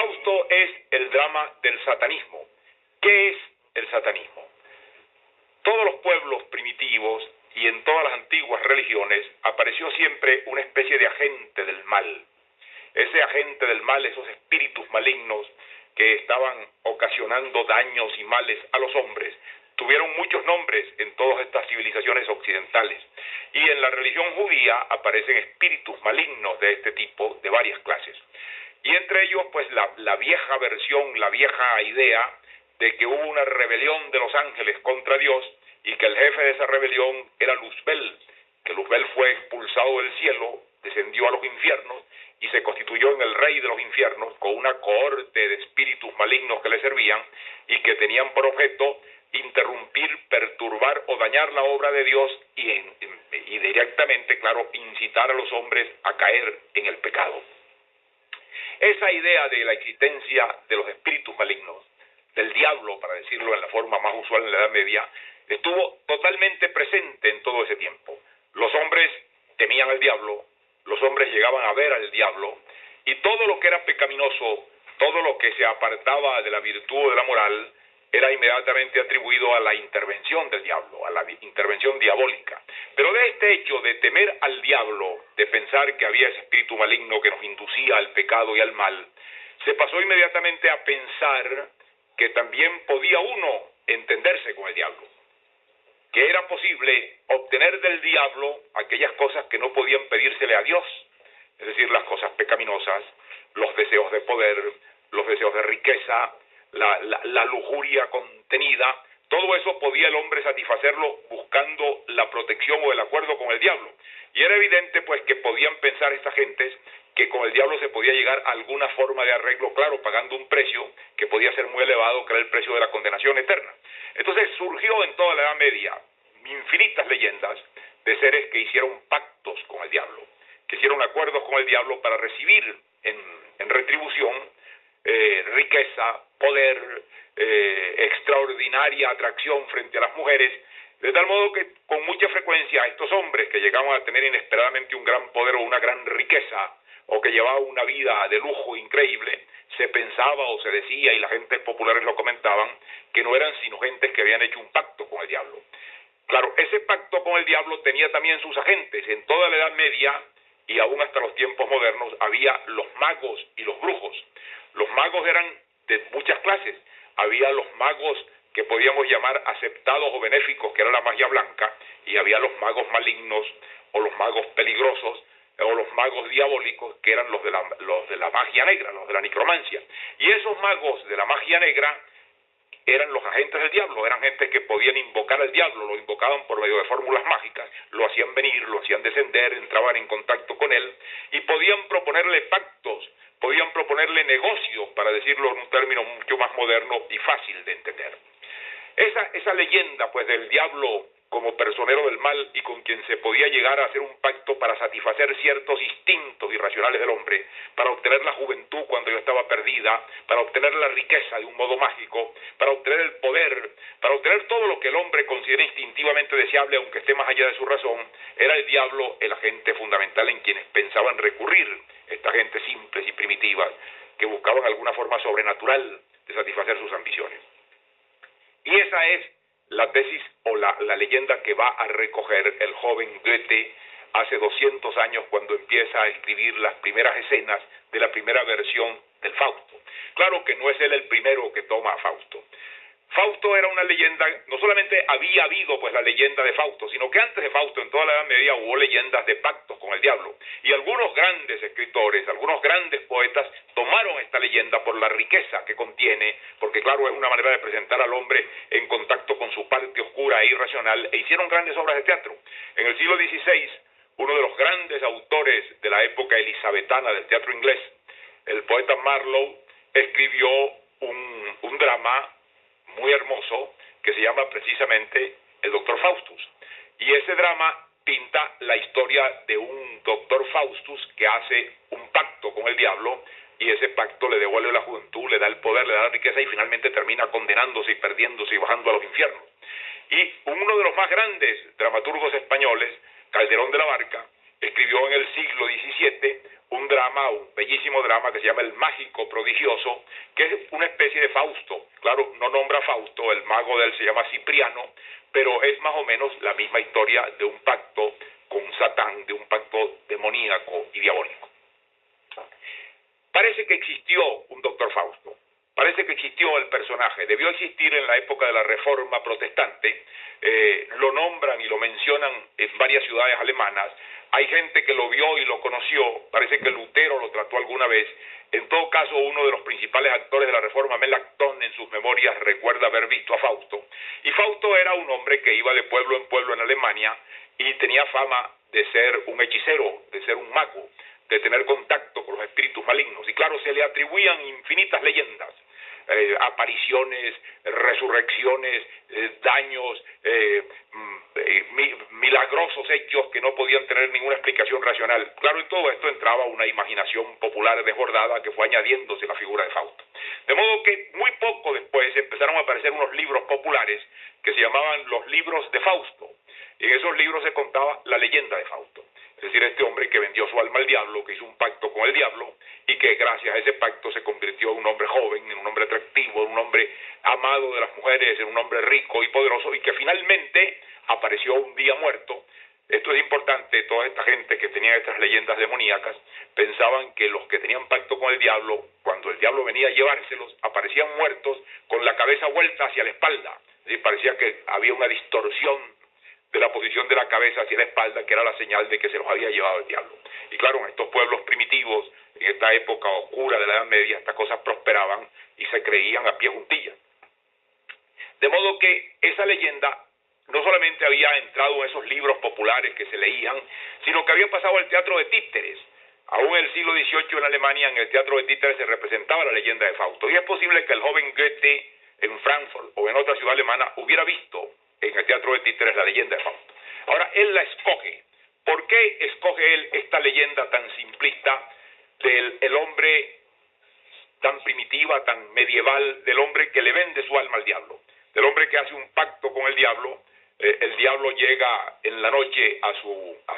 Fausto es el drama del satanismo. ¿Qué es el satanismo? Todos los pueblos primitivos y en todas las antiguas religiones apareció siempre una especie de agente del mal. Ese agente del mal, esos espíritus malignos que estaban ocasionando daños y males a los hombres, tuvieron muchos nombres en todas estas civilizaciones occidentales. Y en la religión judía aparecen espíritus malignos de este tipo, de varias clases. Y entre ellos, pues la vieja versión, la vieja idea de que hubo una rebelión de los ángeles contra Dios y que el jefe de esa rebelión era Luzbel, que Luzbel fue expulsado del cielo, descendió a los infiernos y se constituyó en el rey de los infiernos con una cohorte de espíritus malignos que le servían y que tenían por objeto interrumpir, perturbar o dañar la obra de Dios y directamente, claro, incitar a los hombres a caer en el pecado. Esa idea de la existencia de los espíritus malignos, del diablo, para decirlo en la forma más usual en la Edad Media, estuvo totalmente presente en todo ese tiempo. Los hombres temían al diablo, los hombres llegaban a ver al diablo, y todo lo que era pecaminoso, todo lo que se apartaba de la virtud o de la moral, era inmediatamente atribuido a la intervención del diablo, a la intervención diabólica. Pero de este hecho de temer al diablo, de pensar que había ese espíritu maligno que nos inducía al pecado y al mal, se pasó inmediatamente a pensar que también podía uno entenderse con el diablo, que era posible obtener del diablo aquellas cosas que no podían pedírsele a Dios, es decir, las cosas pecaminosas, los deseos de poder, los deseos de riqueza, la lujuria contenida. Todo eso podía el hombre satisfacerlo buscando la protección o el acuerdo con el diablo. Y era evidente pues que podían pensar estas gentes que con el diablo se podía llegar a alguna forma de arreglo, claro, pagando un precio que podía ser muy elevado, que era el precio de la condenación eterna. Entonces surgió en toda la Edad Media infinitas leyendas de seres que hicieron pactos con el diablo, que hicieron acuerdos con el diablo para recibir en retribución riqueza, poder, extraordinaria atracción frente a las mujeres, de tal modo que con mucha frecuencia estos hombres que llegaban a tener inesperadamente un gran poder o una gran riqueza, o que llevaban una vida de lujo increíble, se pensaba o se decía, y las gentes populares lo comentaban, que no eran sino gentes que habían hecho un pacto con el diablo. Claro, ese pacto con el diablo tenía también sus agentes. En toda la Edad Media y aún hasta los tiempos modernos había los magos y los brujos. Los magos eran de muchas clases. Había los magos que podíamos llamar aceptados o benéficos, que era la magia blanca, y había los magos malignos o los magos peligrosos o los magos diabólicos, que eran los de la magia negra, los de la necromancia. Y esos magos de la magia negra eran los agentes del diablo, eran gente que podían invocar al diablo, lo invocaban por medio de fórmulas mágicas, lo hacían venir, lo hacían descender, entraban en contacto con él y podían proponerle pactos, podían proponerle negocios, para decirlo en un término mucho más moderno y fácil de entender. Esa leyenda pues del diablo como personero del mal y con quien se podía llegar a hacer un pacto para satisfacer ciertos instintos irracionales del hombre, para obtener la juventud cuando ya estaba perdida, para obtener la riqueza de un modo mágico, para obtener el poder, para obtener todo lo que el hombre considera instintivamente deseable aunque esté más allá de su razón, era el diablo el agente fundamental en quienes pensaban recurrir, esta gente simples y primitivas que buscaban alguna forma sobrenatural de satisfacer sus ambiciones. Y esa es la tesis o la leyenda que va a recoger el joven Goethe hace 200 años cuando empieza a escribir las primeras escenas de la primera versión del Fausto. Claro que no es él el primero que toma a Fausto. Fausto era una leyenda, no solamente había habido pues la leyenda de Fausto, sino que antes de Fausto en toda la Edad Media hubo leyendas de pactos con el diablo. Y algunos grandes escritores, algunos grandes poetas tomaron esta leyenda por la riqueza que contiene, porque claro, es una manera de presentar al hombre en contacto con su parte oscura e irracional, e hicieron grandes obras de teatro. En el siglo XVI, uno de los grandes autores de la época elizabetana del teatro inglés, el poeta Marlowe, escribió un drama muy hermoso que se llama precisamente El Doctor Faustus. Y ese drama pinta la historia de un doctor Faustus que hace un pacto con el diablo y ese pacto le devuelve la juventud, le da el poder, le da la riqueza y finalmente termina condenándose y perdiéndose y bajando a los infiernos. Y uno de los más grandes dramaturgos españoles, Calderón de la Barca, escribió en el siglo XVII un drama, un bellísimo drama que se llama El Mágico Prodigioso, que es una especie de Fausto. Claro, no nombra a Fausto, el mago de él se llama Cipriano, pero es más o menos la misma historia de un pacto con Satán, de un pacto demoníaco y diabólico. Parece que existió un doctor Fausto, parece que existió el personaje, debió existir en la época de la Reforma Protestante, lo nombran y lo mencionan en varias ciudades alemanas, hay gente que lo vio y lo conoció, parece que Lutero lo trató alguna vez, en todo caso uno de los principales actores de la Reforma, Melanchthon, en sus memorias recuerda haber visto a Fausto, y Fausto era un hombre que iba de pueblo en pueblo en Alemania y tenía fama de ser un hechicero, de ser un mago, de tener contacto con los espíritus malignos. Y claro, se le atribuían infinitas leyendas, apariciones, resurrecciones, daños, milagrosos hechos que no podían tener ninguna explicación racional. Claro, en todo esto entraba una imaginación popular desbordada que fue añadiéndose la figura de Fausto. De modo que muy poco después empezaron a aparecer unos libros populares que se llamaban los libros de Fausto. Y en esos libros se contaba la leyenda de Fausto. Es decir, este hombre que vendió su alma al diablo, que hizo un pacto con el diablo y que gracias a ese pacto se convirtió en un hombre joven, en un hombre atractivo, en un hombre amado de las mujeres, en un hombre rico y poderoso y que finalmente apareció un día muerto. Esto es importante, toda esta gente que tenía estas leyendas demoníacas pensaban que los que tenían pacto con el diablo, cuando el diablo venía a llevárselos, aparecían muertos con la cabeza vuelta hacia la espalda. Es decir, parecía que había una distorsión de la posición de la cabeza hacia la espalda, que era la señal de que se los había llevado el diablo. Y claro, en estos pueblos primitivos, en esta época oscura de la Edad Media, estas cosas prosperaban y se creían a pie juntillas. De modo que esa leyenda no solamente había entrado en esos libros populares que se leían, sino que había pasado al teatro de títeres. Aún en el siglo XVIII en Alemania, en el teatro de títeres se representaba la leyenda de Fausto. Y es posible que el joven Goethe en Frankfurt o en otra ciudad alemana hubiera visto en el teatro de títeres la leyenda de Fausto. Ahora, él la escoge. ¿Por qué escoge él esta leyenda tan simplista del hombre tan primitiva, tan medieval, del hombre que le vende su alma al diablo? Del hombre que hace un pacto con el diablo llega en la noche a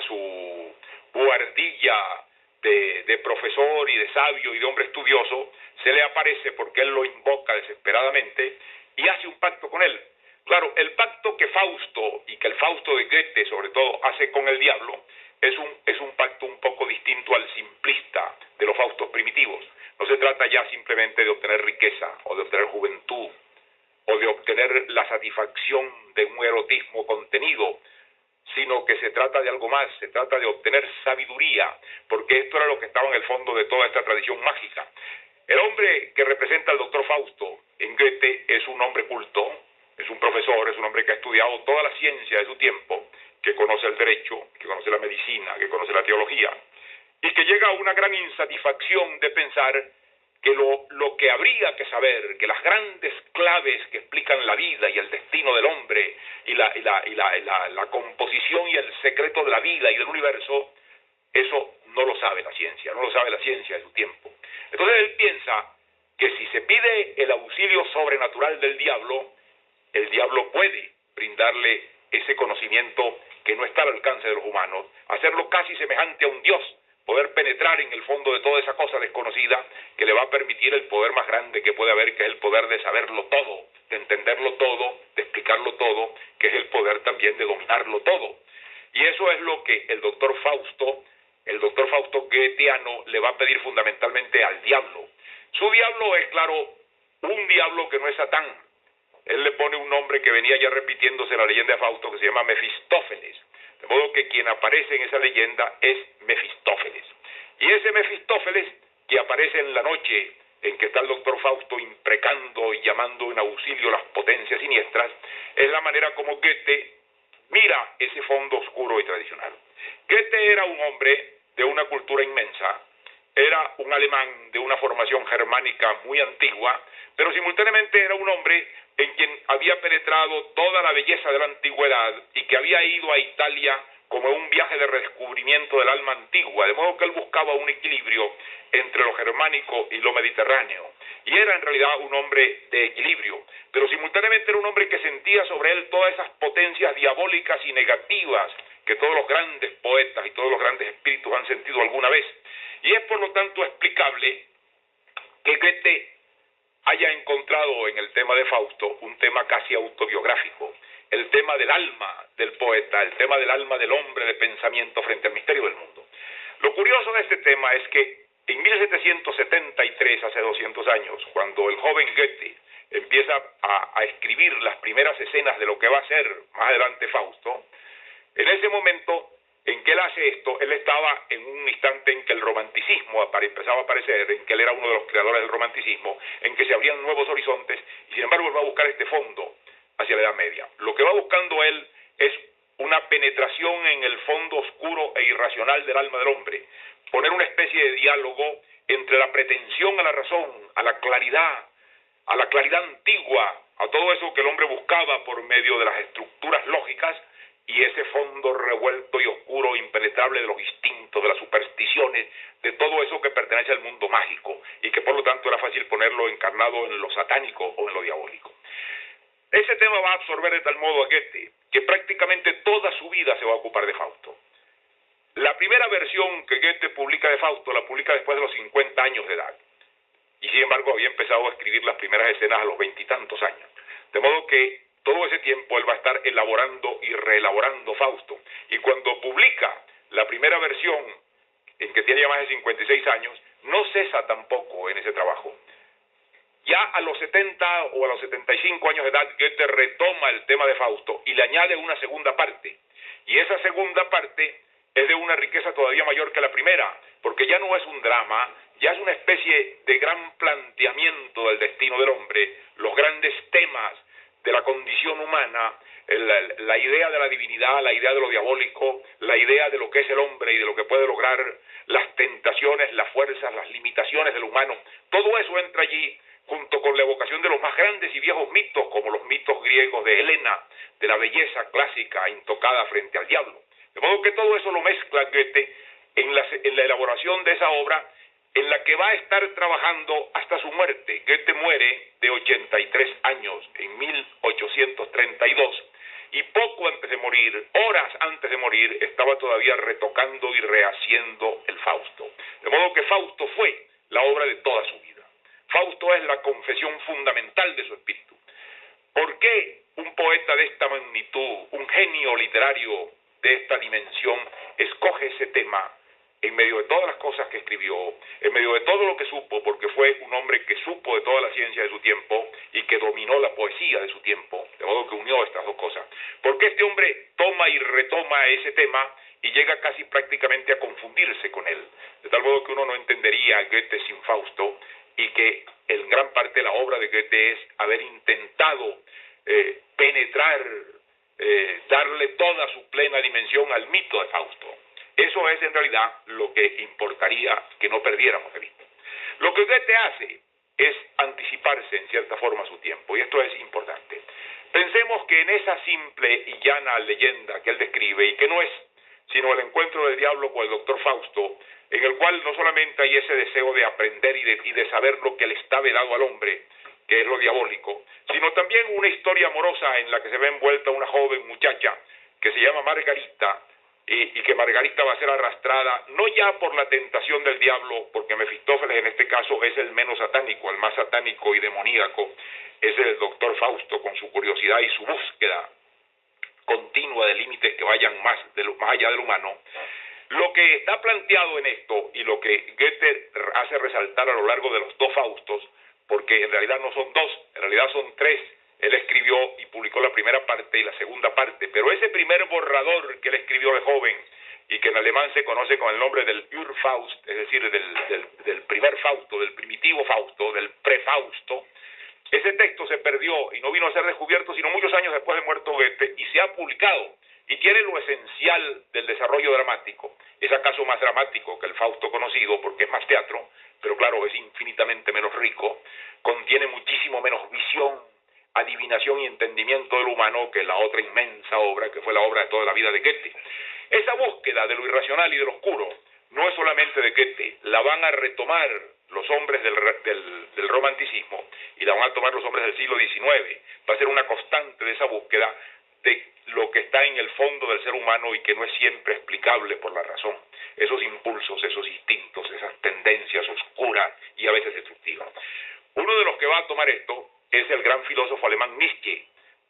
su buhardilla de profesor y de sabio y de hombre estudioso, se le aparece porque él lo invoca desesperadamente y hace un pacto con él. Claro, el pacto que Fausto, y que el Fausto de Goethe sobre todo, hace con el diablo, es un pacto un poco distinto al simplista de los Faustos primitivos. No se trata ya simplemente de obtener riqueza, o de obtener juventud, o de obtener la satisfacción de un erotismo contenido, sino que se trata de algo más, se trata de obtener sabiduría, porque esto era lo que estaba en el fondo de toda esta tradición mágica. El hombre que representa al doctor Fausto en Goethe es un hombre culto, es un profesor, es un hombre que ha estudiado toda la ciencia de su tiempo, que conoce el derecho, que conoce la medicina, que conoce la teología, y que llega a una gran insatisfacción de pensar que lo que habría que saber, que las grandes claves que explican la vida y el destino del hombre y la composición y el secreto de la vida y del universo, eso no lo sabe la ciencia, no lo sabe la ciencia de su tiempo. Entonces él piensa que si se pide el auxilio sobrenatural del diablo, el diablo puede brindarle ese conocimiento que no está al alcance de los humanos, hacerlo casi semejante a un dios, poder penetrar en el fondo de toda esa cosa desconocida que le va a permitir el poder más grande que puede haber, que es el poder de saberlo todo, de entenderlo todo, de explicarlo todo, que es el poder también de dominarlo todo. Y eso es lo que el doctor Fausto goetheano, le va a pedir fundamentalmente al diablo. Su diablo es, claro, un diablo que no es Satán. Él le pone un nombre que venía ya repitiéndose en la leyenda de Fausto, que se llama Mefistófeles. De modo que quien aparece en esa leyenda es Mefistófeles. Y ese Mefistófeles que aparece en la noche en que está el doctor Fausto imprecando y llamando en auxilio las potencias siniestras, es la manera como Goethe mira ese fondo oscuro y tradicional. Goethe era un hombre de una cultura inmensa, era un alemán de una formación germánica muy antigua, pero simultáneamente era un hombre en quien había penetrado toda la belleza de la antigüedad y que había ido a Italia como un viaje de redescubrimiento del alma antigua, de modo que él buscaba un equilibrio entre lo germánico y lo mediterráneo. Y era en realidad un hombre de equilibrio, pero simultáneamente era un hombre que sentía sobre él todas esas potencias diabólicas y negativas que todos los grandes poetas y todos los grandes espíritus han sentido alguna vez. Y es por lo tanto explicable que Goethe haya encontrado en el tema de Fausto un tema casi autobiográfico, el tema del alma del poeta, el tema del alma del hombre de pensamiento frente al misterio del mundo. Lo curioso de este tema es que en 1773, hace 200 años, cuando el joven Goethe empieza a escribir las primeras escenas de lo que va a ser más adelante Fausto, en ese momento en que él hace esto, él estaba en un instante en que el romanticismo empezaba a aparecer, en que él era uno de los creadores del romanticismo, en que se abrían nuevos horizontes, y sin embargo él va a buscar este fondo hacia la Edad Media. Lo que va buscando él es una penetración en el fondo oscuro e irracional del alma del hombre, poner una especie de diálogo entre la pretensión a la razón, a la claridad antigua, a todo eso que el hombre buscaba por medio de las estructuras lógicas, y ese fondo revuelto y oscuro, impenetrable de los instintos, de las supersticiones, de todo eso que pertenece al mundo mágico, y que por lo tanto era fácil ponerlo encarnado en lo satánico o en lo diabólico. Ese tema va a absorber de tal modo a Goethe, que prácticamente toda su vida se va a ocupar de Fausto. La primera versión que Goethe publica de Fausto la publica después de los 50 años de edad, y sin embargo había empezado a escribir las primeras escenas a los 20 y tantos años, de modo que todo ese tiempo él va a estar elaborando y reelaborando Fausto, y cuando publica la primera versión, en que tiene ya más de 56 años, no cesa tampoco en ese trabajo. Ya a los 70 o a los 75 años de edad, Goethe retoma el tema de Fausto y le añade una segunda parte, y esa segunda parte es de una riqueza todavía mayor que la primera, porque ya no es un drama, ya es una especie de gran planteamiento del destino del hombre, los grandes temas de la condición humana, la idea de la divinidad, la idea de lo diabólico, la idea de lo que es el hombre y de lo que puede lograr, las tentaciones, las fuerzas, las limitaciones del humano, todo eso entra allí junto con la evocación de los más grandes y viejos mitos, como los mitos griegos de Helena, de la belleza clásica intocada frente al diablo. De modo que todo eso lo mezcla Goethe en la elaboración de esa obra, en la que va a estar trabajando hasta su muerte. Goethe muere de 83 años en 1832, y poco antes de morir, horas antes de morir, estaba todavía retocando y rehaciendo el Fausto. De modo que Fausto fue la obra de toda su vida. Fausto es la confesión fundamental de su espíritu. ¿Por qué un poeta de esta magnitud, un genio literario de esta dimensión, escoge ese tema en medio de todas las cosas que escribió, en medio de todo lo que supo, porque fue un hombre que supo de toda la ciencia de su tiempo y que dominó la poesía de su tiempo, de modo que unió estas dos cosas? Porque este hombre toma y retoma ese tema y llega casi prácticamente a confundirse con él, de tal modo que uno no entendería a Goethe sin Fausto, y que en gran parte la obra de Goethe es haber intentado penetrar, darle toda su plena dimensión al mito de Fausto. Eso es en realidad lo que importaría que no perdiéramos de vista. Lo que Goethe hace es anticiparse en cierta forma a su tiempo, y esto es importante. Pensemos que en esa simple y llana leyenda que él describe, y que no es sino el encuentro del diablo con el doctor Fausto, en el cual no solamente hay ese deseo de aprender y de saber lo que le está vedado al hombre, que es lo diabólico, sino también una historia amorosa en la que se ve envuelta una joven muchacha que se llama Margarita, y que Margarita va a ser arrastrada no ya por la tentación del diablo, porque Mefistófeles en este caso es el menos satánico, el más satánico y demoníaco es el doctor Fausto, con su curiosidad y su búsqueda continua de límites que vayan más allá del humano. Lo que está planteado en esto, y lo que Goethe hace resaltar a lo largo de los dos Faustos, porque en realidad no son dos, en realidad son tres. Él escribió y publicó la primera parte y la segunda parte, pero ese primer borrador que él escribió de joven, y que en alemán se conoce con el nombre del Urfaust, es decir, del primer Fausto, del primitivo Fausto, del prefausto, ese texto se perdió y no vino a ser descubierto sino muchos años después de muerto Goethe, y se ha publicado, y tiene lo esencial del desarrollo dramático. Es acaso más dramático que el Fausto conocido, porque es más teatro, pero claro, es infinitamente menos rico, contiene muchísimo menos visión, adivinación y entendimiento del humano que la otra inmensa obra, que fue la obra de toda la vida de Goethe. Esa búsqueda de lo irracional y de lo oscuro no es solamente de Goethe, la van a retomar los hombres del romanticismo, y la van a tomar los hombres del siglo XIX. Va a ser una constante de esa búsqueda de lo que está en el fondo del ser humano y que no es siempre explicable por la razón. Esos impulsos, esos instintos, esas tendencias oscuras y a veces destructivas. Uno de los que va a tomar esto es el gran filósofo alemán Nietzsche,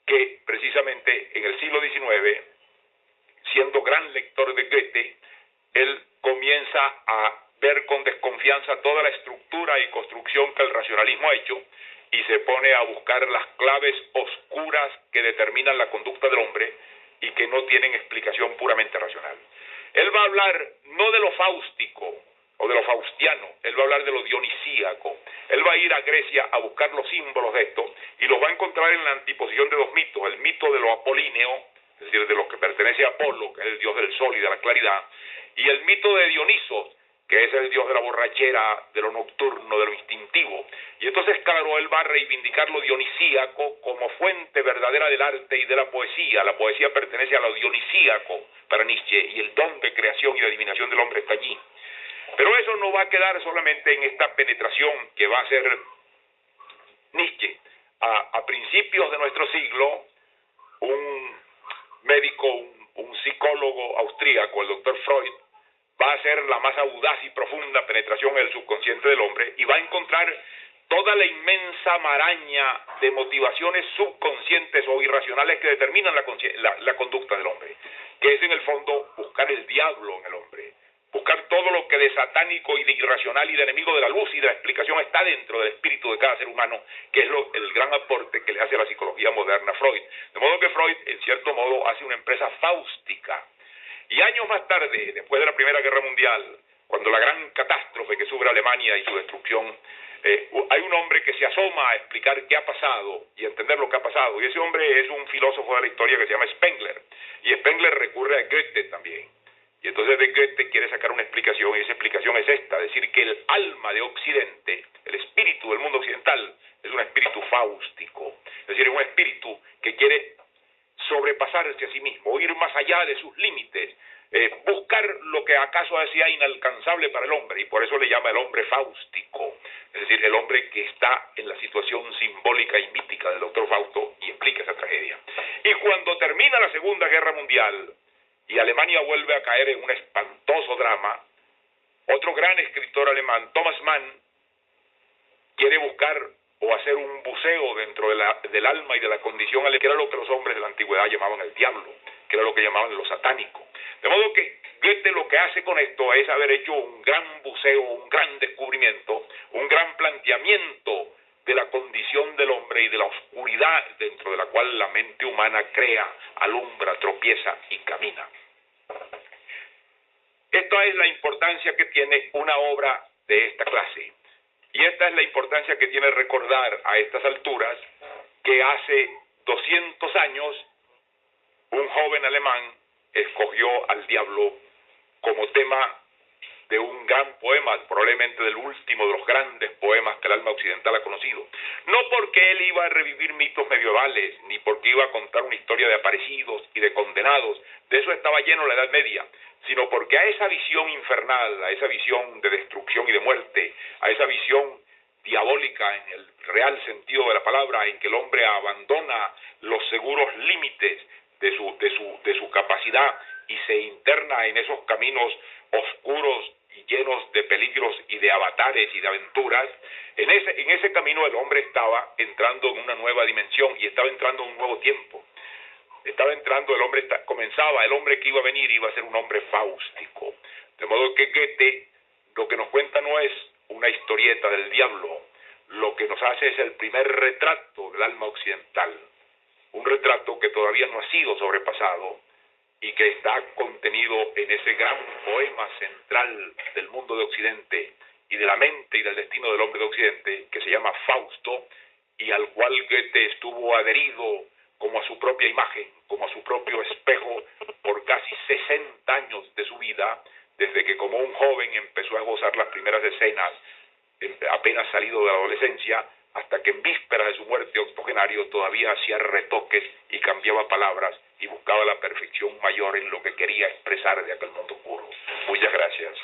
que precisamente en el siglo XIX, siendo gran lector de Goethe, él comienza a ver con desconfianza toda la estructura y construcción que el racionalismo ha hecho y se pone a buscar las claves oscuras que determinan la conducta del hombre y que no tienen explicación puramente racional. Él va a hablar no de lo fáustico o de lo faustiano, él va a hablar de lo dionisíaco. Él va a ir a Grecia a buscar los símbolos de esto y los va a encontrar en la antiposición de dos mitos, el mito de lo apolíneo, es decir, de lo que pertenece a Apolo, que es el dios del sol y de la claridad, y el mito de Dioniso, que es el dios de la borrachera, de lo nocturno, de lo instintivo. Y entonces, claro, él va a reivindicar lo dionisíaco como fuente verdadera del arte y de la poesía. La poesía pertenece a lo dionisíaco para Nietzsche, y el don de creación y de adivinación del hombre está allí. Pero eso no va a quedar solamente en esta penetración que va a hacer Nietzsche. A principios de nuestro siglo, un médico, un psicólogo austríaco, el doctor Freud, va a hacer la más audaz y profunda penetración en el subconsciente del hombre y va a encontrar toda la inmensa maraña de motivaciones subconscientes o irracionales que determinan la conducta del hombre, que es en el fondo buscar el diablo en el hombre, buscar todo lo que de satánico y de irracional y de enemigo de la luz y de la explicación está dentro del espíritu de cada ser humano, que es el gran aporte que le hace a la psicología moderna Freud. De modo que Freud, en cierto modo, hace una empresa fáustica. Y años más tarde, después de la Primera Guerra Mundial, cuando la gran catástrofe que sufre Alemania y su destrucción, hay un hombre que se asoma a explicar qué ha pasado y entender lo que ha pasado, y ese hombre es un filósofo de la historia que se llama Spengler, y Spengler recurre a Goethe también, y entonces de Goethe quiere sacar una explicación, y esa explicación es esta, es decir, que el alma de Occidente, el espíritu del mundo occidental, es un espíritu fáustico, es decir, es un espíritu que quiere sobrepasarse a sí mismo, ir más allá de sus límites, buscar lo que acaso sea inalcanzable para el hombre, y por eso le llama el hombre fáustico, es decir, el hombre que está en la situación simbólica y mítica del doctor Fausto y explica esa tragedia. Y cuando termina la Segunda Guerra Mundial y Alemania vuelve a caer en un espantoso drama, otro gran escritor alemán, Thomas Mann, quiere buscar o hacer un buceo dentro del alma y de la condición, que era lo que los hombres de la antigüedad llamaban el diablo, que era lo que llamaban lo satánico. De modo que Goethe lo que hace con esto es haber hecho un gran buceo, un gran descubrimiento, un gran planteamiento de la condición del hombre y de la oscuridad dentro de la cual la mente humana crea, alumbra, tropieza y camina. Esta es la importancia que tiene una obra de esta clase. Y esta es la importancia que tiene recordar a estas alturas que hace 200 años un joven alemán escogió al diablo como tema de un gran poema, probablemente del último de los grandes poemas que el alma occidental ha conocido. No porque él iba a revivir mitos medievales, ni porque iba a contar una historia de aparecidos y de condenados, de eso estaba lleno la Edad Media, sino porque a esa visión infernal, a esa visión de destrucción y de muerte, a esa visión diabólica en el real sentido de la palabra, en que el hombre abandona los seguros límites de su capacidad y se interna en esos caminos oscuros y llenos de peligros y de avatares y de aventuras, en ese camino el hombre estaba entrando en una nueva dimensión y estaba entrando en un nuevo tiempo. Estaba entrando, el hombre que iba a venir iba a ser un hombre fáustico. De modo que Goethe lo que nos cuenta no es una historieta del diablo, lo que nos hace es el primer retrato del alma occidental, un retrato que todavía no ha sido sobrepasado y que está contenido en ese gran poema central del mundo de Occidente y de la mente y del destino del hombre de Occidente, que se llama Fausto, y al cual Goethe estuvo adherido como a su propia imagen, como a su propio espejo, por casi 60 años de su vida, desde que como un joven empezó a gozar las primeras escenas, apenas salido de la adolescencia, hasta que en vísperas de su muerte octogenario todavía hacía retoques y cambiaba palabras y buscaba la perfección mayor en lo que quería expresar de aquel mundo oscuro. Muchas gracias.